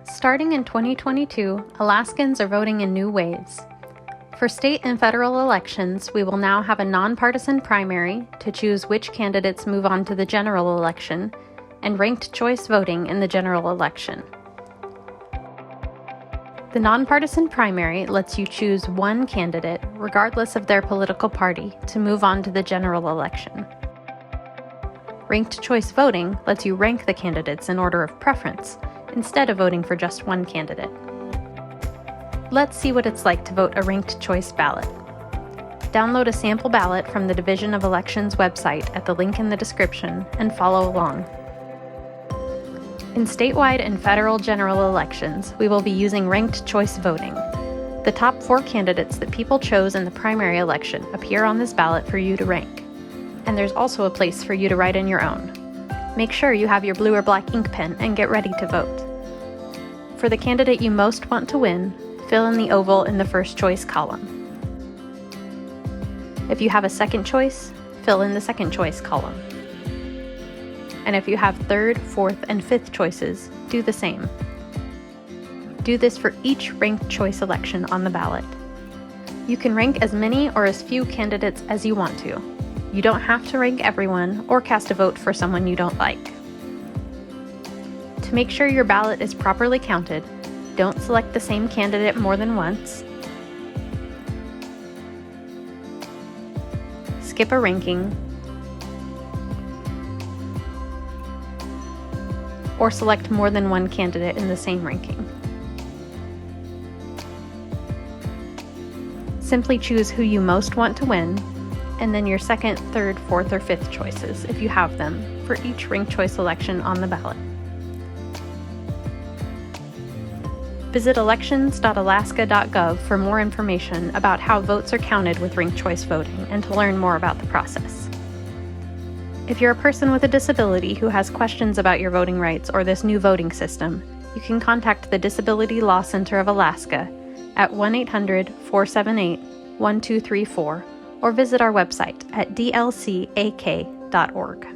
Starting in 2022, Alaskans are voting in new ways. For state and federal elections, we will now have a nonpartisan primary to choose which candidates move on to the general election, and ranked choice voting in the general election. The nonpartisan primary lets you choose one candidate, regardless of their political party, to move on to the general election. Ranked choice voting lets you rank the candidates in order of preference, instead of voting for just one candidate. Let's see what it's like to vote a ranked choice ballot. Download a sample ballot from the Division of Elections website at the link in the description and follow along. In statewide and federal general elections, we will be using ranked choice voting. The top 4 candidates that people chose in the primary election appear on this ballot for you to rank. And there's also a place for you to write in your own. Make sure you have your blue or black ink pen and get ready to vote. For the candidate you most want to win, fill in the oval in the first choice column. If you have a second choice, fill in the second choice column. And if you have third, fourth, and fifth choices, do the same. Do this for each ranked choice election on the ballot. You can rank as many or as few candidates as you want to. You don't have to rank everyone or cast a vote for someone you don't like. To make sure your ballot is properly counted, don't select the same candidate more than once. Skip a ranking. Or select more than one candidate in the same ranking. Simply choose who you most want to win, and then your second, third, fourth, or fifth choices, if you have them, for each ranked choice election on the ballot. Visit elections.alaska.gov for more information about how votes are counted with ranked choice voting and to learn more about the process. If you're a person with a disability who has questions about your voting rights or this new voting system, you can contact the Disability Law Center of Alaska at 1-800-478-1234 or visit our website at dlcak.org.